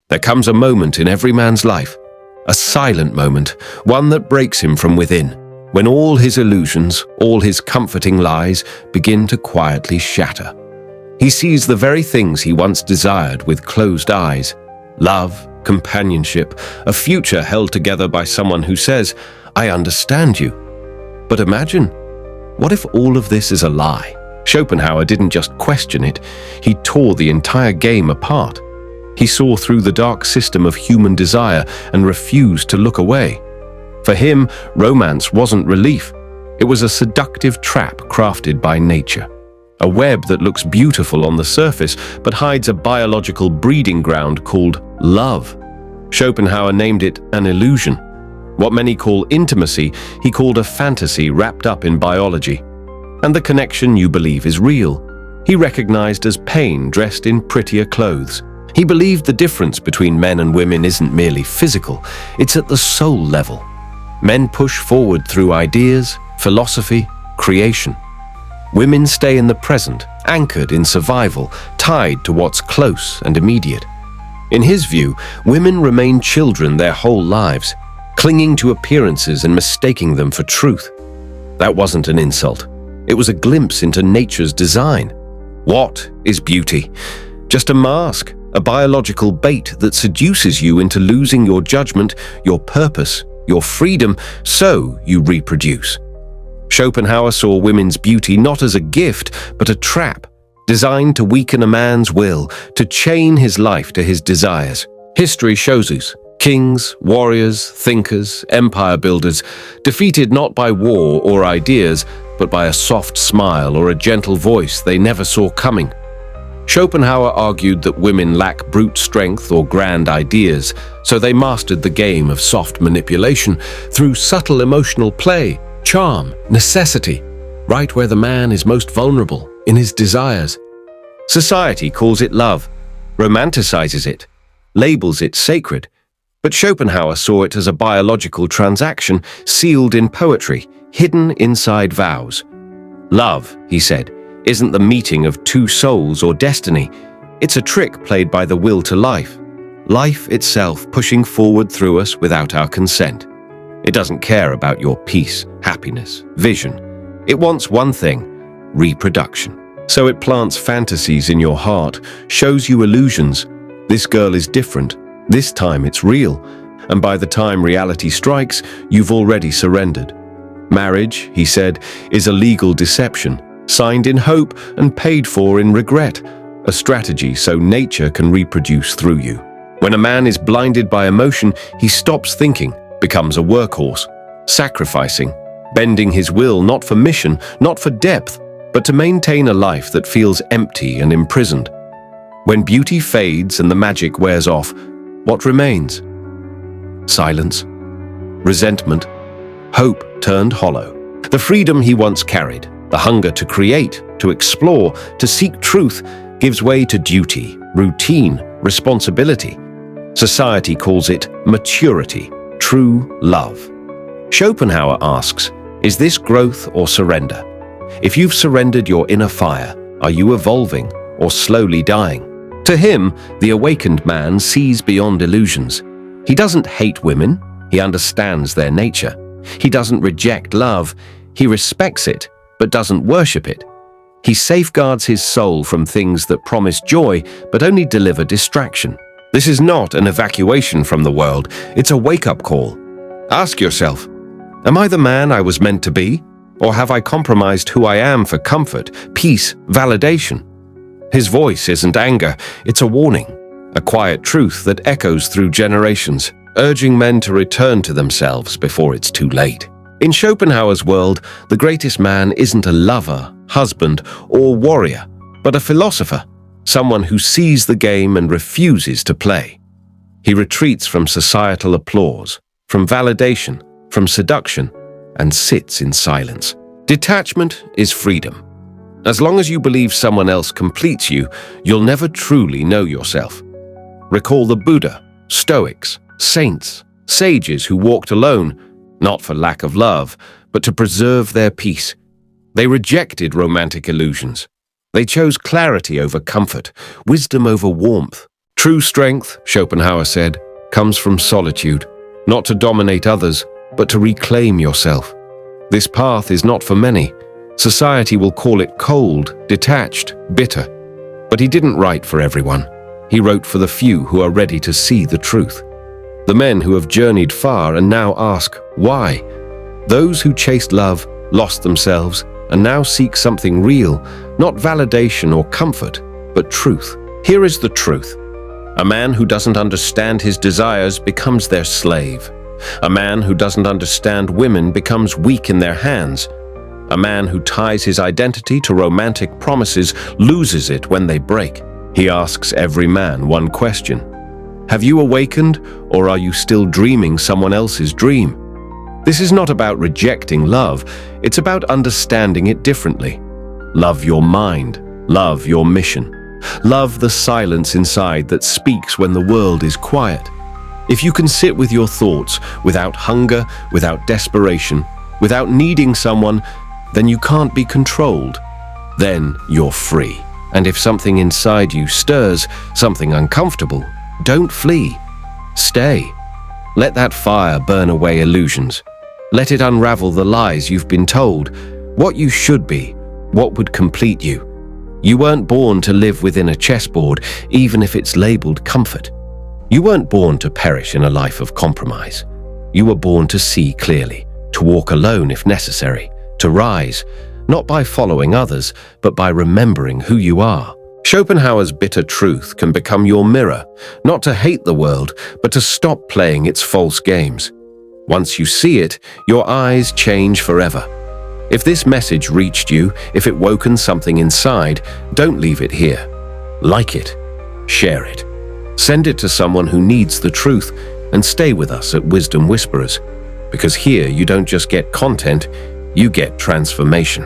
There comes a moment in every man's life, a silent moment, one that breaks him from within, when all his illusions, all his comforting lies begin to quietly shatter. He sees the very things he once desired with closed eyes: love, companionship, a future held together by someone who says, "I understand you." But imagine, what if all of this is a lie? Schopenhauer didn't just question it, he tore the entire game apart. He saw through the dark system of human desire and refused to look away. For him, romance wasn't relief. It was a seductive trap crafted by nature. A web that looks beautiful on the surface but hides a biological breeding ground called love. Schopenhauer named it an illusion. What many call intimacy, he called a fantasy wrapped up in biology. And the connection you believe is real, he recognized as pain dressed in prettier clothes. He believed the difference between men and women isn't merely physical, it's at the soul level. Men push forward through ideas, philosophy, creation. Women stay in the present, anchored in survival, tied to what's close and immediate. In his view, women remain children their whole lives, clinging to appearances and mistaking them for truth. That wasn't an insult. It was a glimpse into nature's design. What is beauty? Just a mask, a biological bait that seduces you into losing your judgment, your purpose, your freedom, so you reproduce. Schopenhauer saw women's beauty not as a gift, but a trap, designed to weaken a man's will, to chain his life to his desires. History shows us kings, warriors, thinkers, empire builders, defeated not by war or ideas, but by a soft smile or a gentle voice they never saw coming. Schopenhauer argued that women lack brute strength or grand ideas, so they mastered the game of soft manipulation through subtle emotional play, charm, necessity, right where the man is most vulnerable, in his desires. Society calls it love, romanticizes it, labels it sacred, but Schopenhauer saw it as a biological transaction sealed in poetry, hidden inside vows. Love, he said, isn't the meeting of two souls or destiny. It's a trick played by the will to life. Life itself pushing forward through us without our consent. It doesn't care about your peace, happiness, vision. It wants one thing: reproduction. So it plants fantasies in your heart, shows you illusions. This girl is different. This time it's real. And by the time reality strikes, you've already surrendered. Marriage, he said, is a legal deception, signed in hope and paid for in regret, a strategy so nature can reproduce through you. When a man is blinded by emotion, he stops thinking, becomes a workhorse, sacrificing, bending his will not for mission, not for depth, but to maintain a life that feels empty and imprisoned. When beauty fades and the magic wears off, what remains? Silence, resentment, hope turned hollow. The freedom he once carried, the hunger to create, to explore, to seek truth, gives way to duty, routine, responsibility. Society calls it maturity, true love. Schopenhauer asks, is this growth or surrender? If you've surrendered your inner fire, are you evolving or slowly dying? To him, the awakened man sees beyond illusions. He doesn't hate women, he understands their nature. He doesn't reject love, he respects it, but doesn't worship it. He safeguards his soul from things that promise joy, but only deliver distraction. This is not an evacuation from the world, it's a wake-up call. Ask yourself, am I the man I was meant to be? Or have I compromised who I am for comfort, peace, validation? His voice isn't anger, it's a warning, a quiet truth that echoes through generations, urging men to return to themselves before it's too late. In Schopenhauer's world, the greatest man isn't a lover, husband, or warrior, but a philosopher, someone who sees the game and refuses to play. He retreats from societal applause, from validation, from seduction, and sits in silence. Detachment is freedom. As long as you believe someone else completes you, you'll never truly know yourself. Recall the Buddha, Stoics, saints, sages who walked alone, not for lack of love, but to preserve their peace. They rejected romantic illusions. They chose clarity over comfort, wisdom over warmth, True strength, Schopenhauer said, comes from solitude, not to dominate others, but to reclaim yourself. This path is not for many. Society will call it cold, detached, bitter. But he didn't write for everyone. He wrote for the few who are ready to see the truth. The men who have journeyed far and now ask, why? Those who chased love, lost themselves, and now seek something real, not validation or comfort, but truth. Here is the truth. A man who doesn't understand his desires becomes their slave. A man who doesn't understand women becomes weak in their hands. A man who ties his identity to romantic promises loses it when they break. He asks every man one question. Have you awakened, or are you still dreaming someone else's dream? This is not about rejecting love, it's about understanding it differently. Love your mind, love your mission. Love the silence inside that speaks when the world is quiet. If you can sit with your thoughts without hunger, without desperation, without needing someone, then you can't be controlled. Then you're free. And if something inside you stirs, something uncomfortable, don't flee. Stay. Let that fire burn away illusions. Let it unravel the lies you've been told, what you should be, what would complete you. You weren't born to live within a chessboard, even if it's labeled comfort. You weren't born to perish in a life of compromise. You were born to see clearly, to walk alone if necessary, to rise, not by following others, but by remembering who you are. Schopenhauer's bitter truth can become your mirror, not to hate the world, but to stop playing its false games. Once you see it, your eyes change forever. If this message reached you, if it woken something inside, don't leave it here. Like it. Share it. Send it to someone who needs the truth, and stay with us at Wisdom Whisperers, because here you don't just get content, you get transformation.